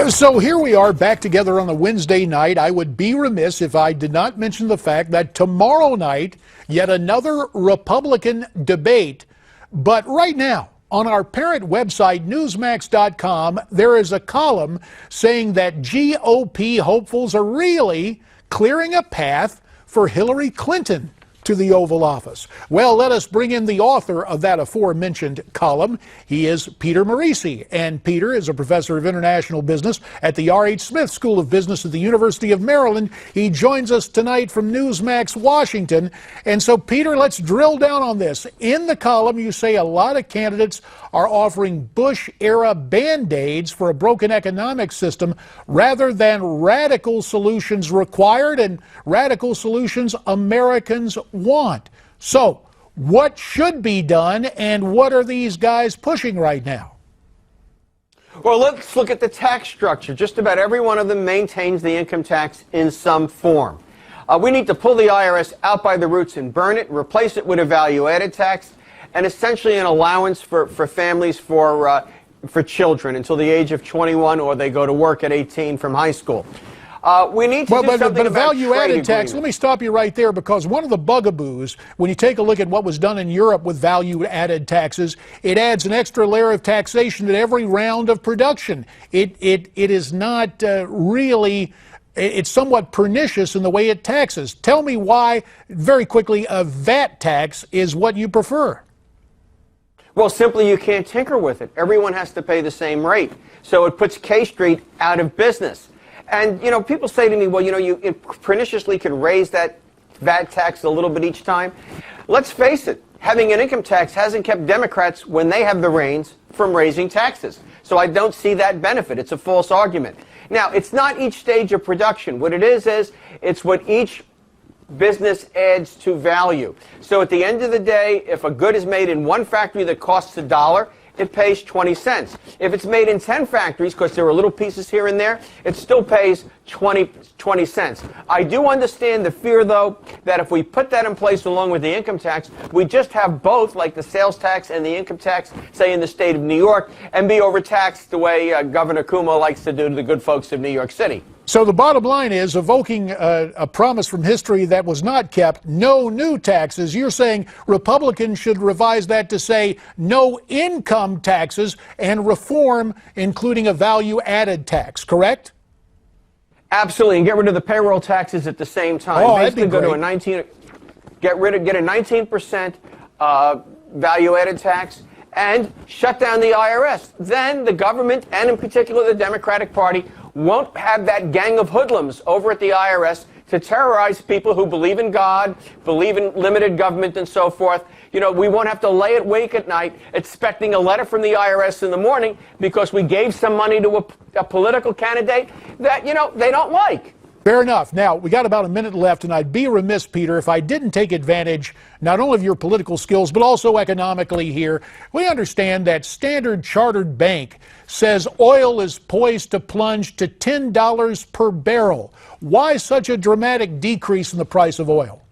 So here we are back together on a Wednesday night. I would be remiss if I did not mention the fact that tomorrow night, yet another Republican debate. But right now, on our parent website, Newsmax.com, there is a column saying that GOP hopefuls are really clearing a path for Hillary Clinton to the Oval Office. Well, let us bring in the author of that aforementioned column. He is Peter Morici, and Peter is a professor of international business at the R.H. Smith School of Business at the University of Maryland. He joins us tonight from Newsmax, Washington. And so, Peter, let's drill down on this. In the column, you say a lot of candidates are offering Bush-era Band-Aids for a broken economic system rather than radical solutions required and radical solutions Americans want. So, what should be done, and what are these guys pushing right now? Well, let's look at the tax structure. Just about every one of them maintains the income tax in some form. We need to pull the IRS out by the roots and burn it, replace it with a value-added tax, and essentially an allowance for families for children until the age of 21, or they go to work at 18 from high school. We need to do something but a about value-added tax, let me stop you right there, because one of the bugaboos, when you take a look at what was done in Europe with value-added taxes, it adds an extra layer of taxation at every round of production. It is not really, it's somewhat pernicious in the way it taxes. Tell me why, very quickly, a VAT tax is what you prefer. Well, simply you can't tinker with it. Everyone has to pay the same rate. So it puts K Street out of business. And, you know, people say to me, well, you know, you perniciously can raise that VAT tax a little bit each time. Let's face it, having an income tax hasn't kept Democrats, when they have the reins, from raising taxes. So I don't see that benefit. It's a false argument. Now, it's not each stage of production. What it is it's what each business adds to value. So at the end of the day, if a good is made in one factory that costs $1, it pays 20 cents. If it's made in 10 factories, because there are little pieces here and there, it still pays 20 cents. I do understand the fear, though, that if we put that in place along with the income tax, we just have both, like the sales tax and the income tax, say in the state of New York, and be overtaxed the way Governor Cuomo likes to do to the good folks of New York City. So the bottom line is, evoking a promise from history that was not kept, no new taxes. You're saying Republicans should revise that to say no income taxes and reform, including a value-added tax, correct? Absolutely, and get rid of the payroll taxes at the same time. Oh, basically go to a 19% value-added tax and shut down the IRS. Then the government, and in particular the Democratic Party, won't have that gang of hoodlums over at the IRS to terrorize people who believe in God, believe in limited government, and so forth. You know, we won't have to lay awake at night expecting a letter from the IRS in the morning because we gave some money to a political candidate that, you know, they don't like. Fair enough. Now, we got about a minute left, and I'd be remiss, Peter, if I didn't take advantage not only of your political skills, but also economically here. We understand that Standard Chartered Bank says oil is poised to plunge to $10 per barrel. Why such a dramatic decrease in the price of oil?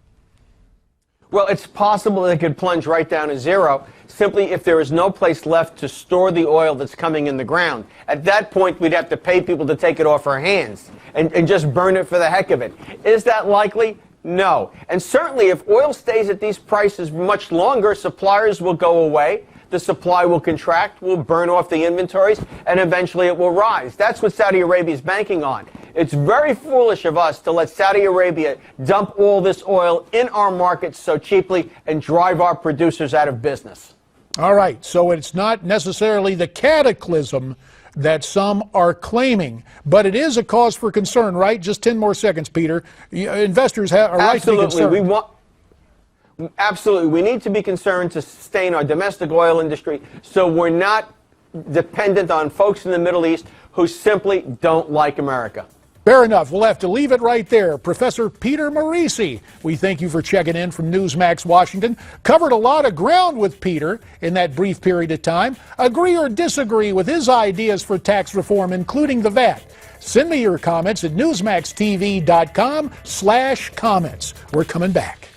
Well, it's possible it could plunge right down to zero, simply if there is no place left to store the oil that's coming in the ground. At that point, we'd have to pay people to take it off our hands and just burn it for the heck of it. Is that likely? No. And certainly if oil stays at these prices much longer, suppliers will go away, the supply will contract, we'll burn off the inventories, and eventually it will rise. That's what Saudi Arabia is banking on. It's very foolish of us to let Saudi Arabia dump all this oil in our markets so cheaply and drive our producers out of business. All right, so it's not necessarily the cataclysm that some are claiming, but it is a cause for concern, right? Just 10 more seconds, Peter. Investors have a right to be concerned. Absolutely. We need to be concerned to sustain our domestic oil industry so we're not dependent on folks in the Middle East who simply don't like America. Fair enough. We'll have to leave it right there. Professor Peter Morici, we thank you for checking in from Newsmax, Washington. Covered a lot of ground with Peter in that brief period of time. Agree or disagree with his ideas for tax reform, including the VAT? Send me your comments at newsmaxtv.com/comments. We're coming back.